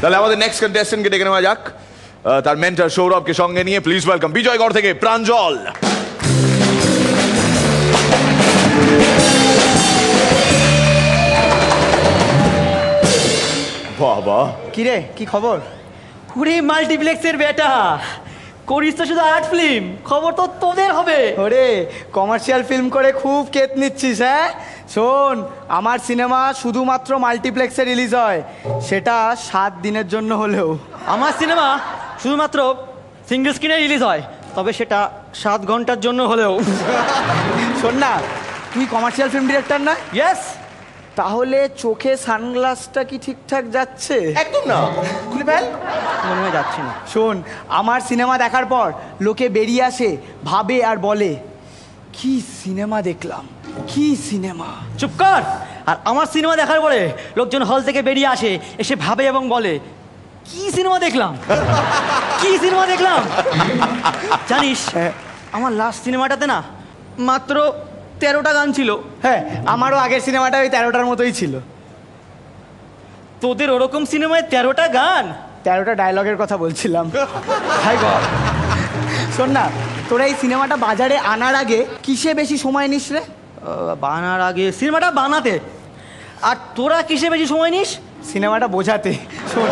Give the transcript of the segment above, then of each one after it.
তাহলে আমাদের নেক্সট কন্টেস্টেন্টকে ডেকে নেওয়া যাক, তার মেন্টর সৌরভকে সঙ্গে নিয়ে। প্লিজ ওয়েলকাম বিজয়গড় থেকে প্রাঞ্জল। বাবা কিরে, কি খবর? পুরি মাল্টিপ্লেক্সের বেটা, করিস তো শুধু আর্ট ফিল্ম, খবর তো তোদের হবে। ওরে কমার্শিয়াল ফিল্ম করে খুব কেত নিচ্ছিস। হ্যাঁ শোন, আমার সিনেমা শুধুমাত্র মাল্টিপ্লেক্সে রিলিজ হয়, সেটা 7 দিনের জন্য হলেও। আমার সিনেমা শুধুমাত্র সিঙ্গেল স্ক্রিনে রিলিজ হয়, তবে সেটা 7 ঘন্টার জন্য হলেও। শোন না, তুই কমার্শিয়াল ফিল্ম ডিরেক্টর না? ইয়েস। তাহলে চোখে সানগ্লাসটা কি ঠিকঠাক যাচ্ছে? একদম না, খুলে ফেল। মনে হয় যাচ্ছে না। শোন, আমার সিনেমা দেখার পর লোকে বেরিয়ে আসে, ভাবে আর বলে কি সিনেমা দেখলাম, কি সিনেমা। চুপ কর। আর আমার সিনেমা দেখার পরে লোকজন হল থেকে বেরিয়ে আসে, এসে ভাবে এবং বলে কি সিনেমা দেখলাম, কি সিনেমা দেখলাম। জানিস আমার লাস্ট সিনেমাটাতে না মাত্র 13টা গান ছিল। হ্যাঁ, আমারও আগের সিনেমাটা ওই 13টার মতোই ছিল। তোদের ওরকম সিনেমায় 13টা গান? 13টা ডায়লগের কথা বলছিলাম। Hi God. শোন না, তোরা এই সিনেমাটা বাজারে আনার আগে কিসে বেশি সময় নিস রে? বানার আগে সিনেমাটা বানাতে। আর তোরা কিসে বেশি সময় নিস? সিনেমাটা বোঝাতে। শোন,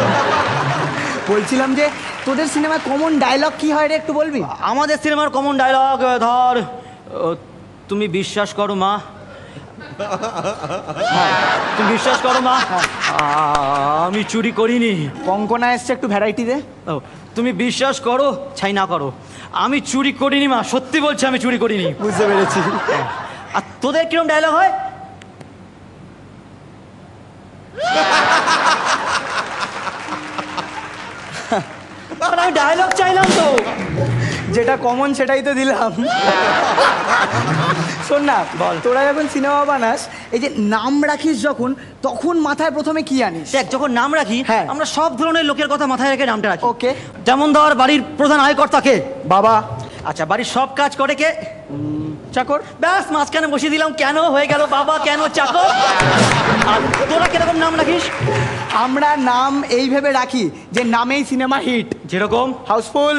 বলছিলাম যে তোদের সিনেমায় কমন ডায়লগ কি হয় রে, একটু বলবি? আমাদের সিনেমার কমন ডায়লগ ধর, তুমি বিশ্বাস করো মা, তুমি বিশ্বাস করো মা, আমি চুরি করিনি। কঙ্কনা এসছে, একটু ভ্যারাইটি দে। ও, তুমি বিশ্বাস করো ছাই না করো, আমি চুরি করিনি মা, সত্যি বলছি আমি চুরি করিনি। বুঝতে পেরেছি। আর তোদের কিরম ডায়লগ হয়? আমি ডায়লগ চাইলাম তো, যেটা কমন সেটাই তো দিলাম। শোন না, বল। তোরা যখন সিনেমা বানাস, এই যে নাম রাখিস যখন, তখন মাথায় প্রথমে কি আনিস? দেখ যখন নাম রাখি হ্যাঁ। আমরা সব ধরনের লোকের কথা মাথায় রেখে নামটা রাখি। ওকে। যেমন ধর বাড়ির প্রধান আয়কর্তা কে? বাবা। আচ্ছা, বাড়ির সব কাজ করে কে? চাকর। ব্যাস, মাঝখানে বসিয়ে দিলাম, কেন হয়ে গেল বাবা, কেন চাকর। আর তোরা কিরকম নাম রাখিস? আমরা নাম এই ভেবে রাখি যে নামেই সিনেমা হিট। যেরকম হাউসফুল।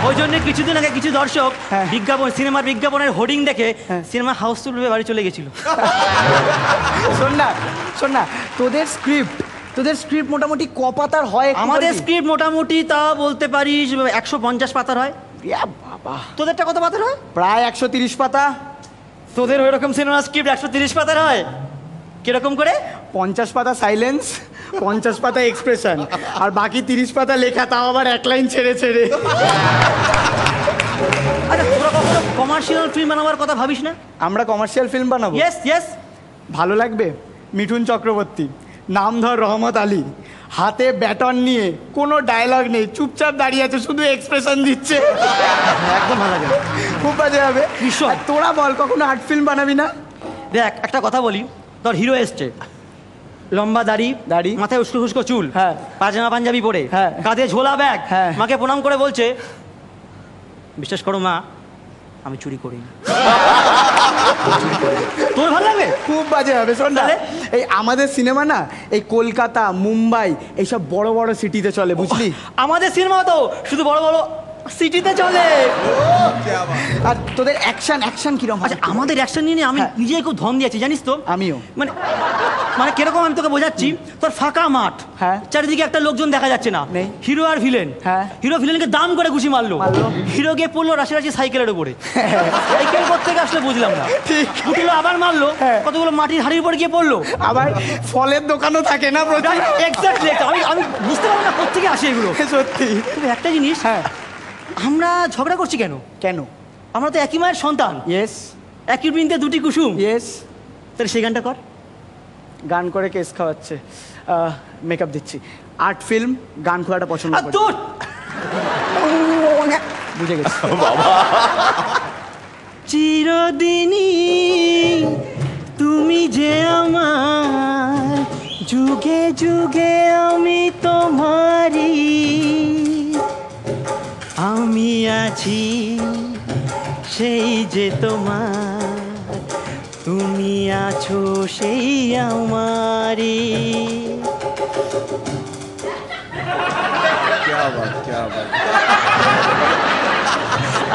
ওই জন্য কিছুদিন আগে কিছু দর্শক হ্যাঁ। বিজ্ঞাপন, সিনেমার বিজ্ঞাপনের হোর্ডিং দেখে হ্যাঁ। সিনেমা হাউসফুল ভেবে বাড়ি চলে গেছিল। শোন না, শোন না, তোদের স্ক্রিপ্ট মোটামুটি ক পাতার হয়? আমাদের স্ক্রিপ্ট মোটামুটি তা বলতে পারিস 150 পাতার হয়। বাবা, তোদেরটা কত পাতার হয়? প্রায় 130 পাতা। তোদের ওইরকম সিনেমা স্ক্রিপ্ট 130 পাতার হয়? কিরকম করে? 50 পাতা সাইলেন্স, 50 পাতা এক্সপ্রেশন, আর বাকি 30 পাতা লেখা, তাও আবার এক লাইন ছেড়ে ছেড়ে। আচ্ছা, তোরা কখনো কমার্শিয়াল ফিল্ম বানাবার কথা ভাবিস না? আমরা কমার্শিয়াল ফিল্ম বানাবো? Yes yes. ভালো লাগবে। মিঠুন চক্রবর্তী, নাম ধর রহমত আলী, হাতে ব্যাটন নিয়ে, কোনো ডায়লগ নেই, চুপচাপ দাঁড়িয়ে আছে, শুধু এক্সপ্রেশন দিচ্ছে। একদম ভালো লাগে। খুব বাজে হবে। ভীষণ। আর তোরা বল, কখনো আর্ট ফিল্ম বানাবি না? দেখ একটা কথা বলি, তোর হিরো এসছে, লম্বা দাড়ি, মাথায় উস্কো খুস্কো চুল, হ্যাঁ, পাজামা পাঞ্জাবি পরে, হ্যাঁ, কাঁধে ঝোলা ব্যাগ, হ্যাঁ, মাকে প্রণাম করে বলছে বিশ্বাস করো মা, আমি চুরি করিনি। তোর ভালো লাগবে? খুব বাজে হবে। শোন না, এই আমাদের সিনেমা না এই কলকাতা, মুম্বাই, এইসব বড় বড় সিটিতে চলে, বুঝলি? আমাদের সিনেমা তো শুধু বড় বড় সিটিতে চলে। আর তোদের অ্যাকশন কিরকম? আচ্ছা, আমাদের অ্যাকশন নিয়ে আমি নিজেই খুব ধন দিয়েছি, জানিস তো? আমিও। মানে কিরকম আমি তোকে বোঝাচ্ছি, তোর ফাঁকা মাঠ, হ্যাঁ, চারিদিকে একটা লোকজন দেখা যাচ্ছে না, হিরো আর ভিলেন, হ্যাঁ, হিরো ভিলেনকে দাম করে ঘুষি মারলো, হিরো গিয়ে পড়লো রাশি রাশি সাইকেলের উপরে। সাইকেল কোত্থেকে আসলে বুঝলাম না, উঠলো আবার মারলো, কতগুলো মাটির হাড়ির উপর গিয়ে পড়লো। আবার ফলের দোকানও থাকে না? এক্স্যাক্টলি। আমি বুঝতে পারবো না কোত্থেকে আসে এগুলো। সত্যি। তবে একটা জিনিস, আমরা ঝগড়া করছি কেন? কেন? আমরা তো একই মায়ের সন্তান। ইয়েস। একই বৃন্তে দুটি কুসুম। ইয়েস। তাহলে সেই গানটা কর। গান করে কেস খাওয়াচ্ছে, মেকআপ দিচ্ছি। আর্ট ফিল্ম, গান খোলাটা পছন্দ করি। বুঝে গেছি। চিরদিনই তুমি যে আমার, যুগে যুগে আমি তোমারই, আমি আছি সেই যে তোমার, তুমি আছো সেই আমারই।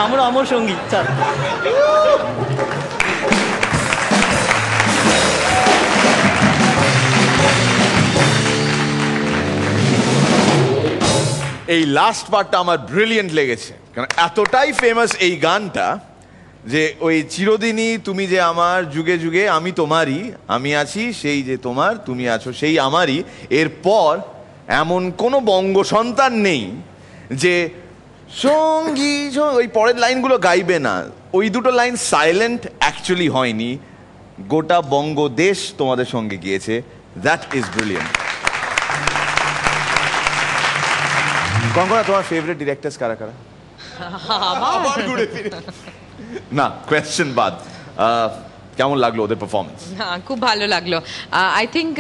আমরা অমর সঙ্গী চল। এই লাস্ট পার্টটা আমার ব্রিলিয়েন্ট লেগেছে, কারণ এতটাই ফেমাস এই গানটা যে ওই চিরদিনই তুমি যে আমার, যুগে যুগে আমি তোমারই, আমি আছি সেই যে তোমার, তুমি আছো সেই আমারই। এরপর এমন কোনো বঙ্গ সন্তান নেই যে সঙ্গী ওই পরের লাইনগুলো গাইবে না। ওই দুটো লাইন সাইলেন্ট অ্যাকচুয়ালি হয়নি, গোটা বঙ্গদেশ তোমাদের সঙ্গে গিয়েছে। That is brilliant. কঙ্কনা, তোমার ফেভারিট ডিরেক্টরস কারা কারা? আবার ঘুরে ফিরে না, কোয়েশ্চেন বাদ। কেমন লাগলো ওদের পারফরমেন্স? হ্যাঁ, খুব ভালো লাগলো। আই থিঙ্ক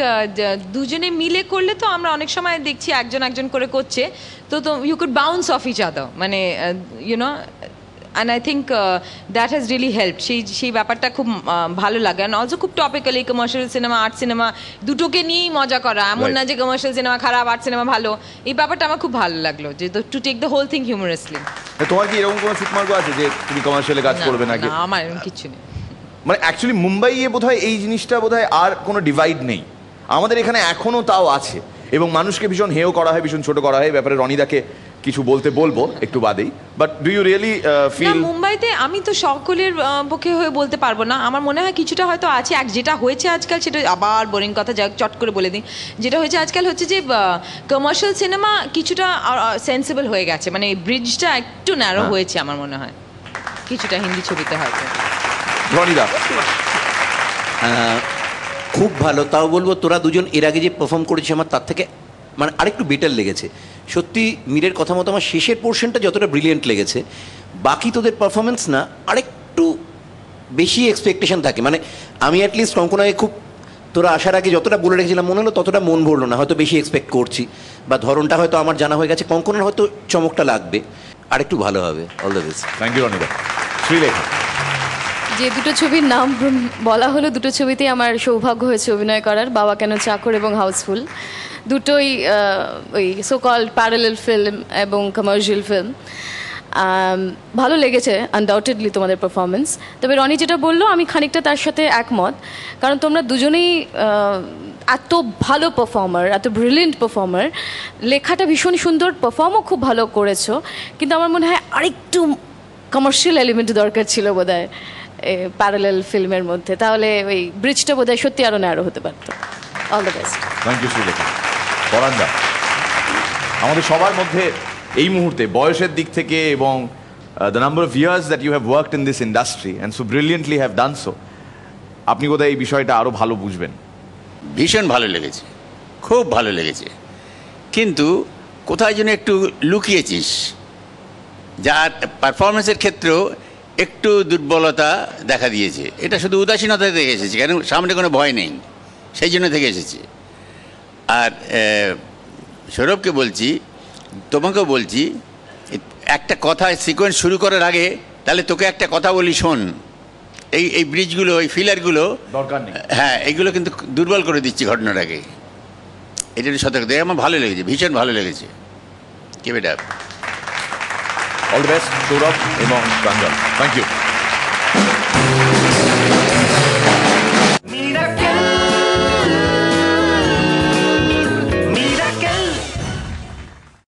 দুজনে মিলে করলে তো আমরা অনেক সময় দেখছি একজন একজন করে করছে, তো you could bounce off each other, মানে you know, and I think that has really help. সেই ব্যাপারটা খুব ভালো লাগে। অ্যান্ড অলসো খুব topically, commercial cinema, art cinema দুটোকে নিয়েই মজা করা, এমন না যে কমার্শিয়াল সিনেমা খারাপ, আর্ট সিনেমা ভালো। এই ব্যাপারটা আমার খুব ভালো লাগলো, যে to take the whole thing humorously. তোমার কি এরকম কোনো সুকুমার্গ আছে যে তুমি কমার্শিয়ালে কাজ করবে নাকি? না, আমার এরকম কিছু নেই। মানে অ্যাকচুয়ালি মুম্বাইয়ে বোধহয় এই জিনিসটা বোধহয় আর কোনো ডিভাইড নেই। আমাদের এখানে এখনো তাও আছে, এবং মানুষকে ভীষণ হেয় করা হয়, ভীষণ ছোট করা হয়। ব্যাপারে রনিদাকে কিছু বলবো একটু বাদেই, but do you really feel? মুম্বাইতে আমি তো সকলের পক্ষে হয়ে বলতে পারবো না, আমার মনে হয় কিছুটা হয়তো আছে। যেটা হয়েছে আজকাল, সেটা আবার বোরিং কথা, যা চট করে বলে দিই, যেটা হয়েছে আজকাল হচ্ছে যে কমার্শিয়াল সিনেমা কিছুটা সেন্সিবল হয়ে গেছে, মানে ব্রিজটা একটু ন্যারো হয়েছে আমার মনে হয় কিছুটা হিন্দি ছবিতে হয়তো। রনিদা? খুব ভালো। তাও বলবো তোরা দুজন এর আগে যে পারফর্ম করেছিস আমার তার থেকে মানে আরেকটু বেটার লেগেছে। সত্যি মীরের কথা মতো আমার শেষের পোর্শনটা যতটা ব্রিলিয়েন্ট লেগেছে, বাকি তোদের পারফরমেন্স না আরেকটু বেশি এক্সপেকটেশন থাকে। মানে আমি অ্যাটলিস্ট কঙ্কনাকে খুব, তোরা আসার আগে যতটা বলে রেখেছিলাম মনে হলো ততটা মন ভরলো না, হয়তো বেশি এক্সপেক্ট করছি, বা ধরনটা হয়তো আমার জানা হয়ে গেছে। কঙ্কনার হয়তো চমকটা লাগবে, আরেকটু ভালো হবে। All the best. Thank you রনিদা। শ্রীলেখা? যে দুটো ছবির নাম বলা হলো, দুটো ছবিতেই আমার সৌভাগ্য হয়েছে অভিনয় করার, বাবা কেন চাকর এবং হাউসফুল। দুটোই ওই সো কল্ড প্যারালেল ফিল্ম এবং কমার্শিয়াল ফিল্ম। ভালো লেগেছে আনডাউটেডলি তোমাদের পারফরমেন্স। তবে রনি যেটা বললো আমি খানিকটা তার সাথে একমত, কারণ তোমরা দুজনেই এত ভালো পারফর্মার, এত ব্রিলিয়েন্ট পারফর্মার, লেখাটা ভীষণ সুন্দর, পারফর্মও খুব ভালো করেছো, কিন্তু আমার মনে হয় আরেকটু কমার্শিয়াল এলিমেন্ট দরকার ছিল বোধহয় প্যারালেল ফিল্মের মধ্যে, তাহলে ওই ব্রিজটা বোধহয় সত্যি আরও ন্যারো হতে পারতো। All the best. Thank you Sreelekha. পরান্দা, আমাদের সবার মধ্যে এই মুহূর্তে বয়সের দিক থেকে এবং the number of years that you have worked in this industry and so brilliantly have done so, আপনি বোধহয় এই বিষয়টা আরও ভালো বুঝবেন। ভীষণ ভালো লেগেছে, খুব ভালো লেগেছে, কিন্তু কোথায় যেন একটু লুকিয়েছিস, যার পারফরমেন্সের ক্ষেত্রেও একটু দুর্বলতা দেখা দিয়েছে। এটা শুধু উদাসীনতা থেকে এসেছে, কারণ সামনে কোনো ভয় নেই, সেই জন্য থেকে এসেছে। আর সৌরভকে বলছি, তোমাকেও বলছি, একটা কথা সিকোয়েন্স শুরু করার আগে তাহলে তোকে একটা কথা বলি, শোন, এই ব্রিজগুলো, এই ফিলারগুলো দরকার নেই। হ্যাঁ, এগুলো কিন্তু দুর্বল করে দিচ্ছি ঘটনাটাকে। এটা একটু সতর্ক দেয়। আমার ভালো লেগেছে, ভীষণ ভালো লেগেছে। কে বেটা? অল দ্য বেস্ট সৌরভ এবং প্রাঞ্জল। Thank you.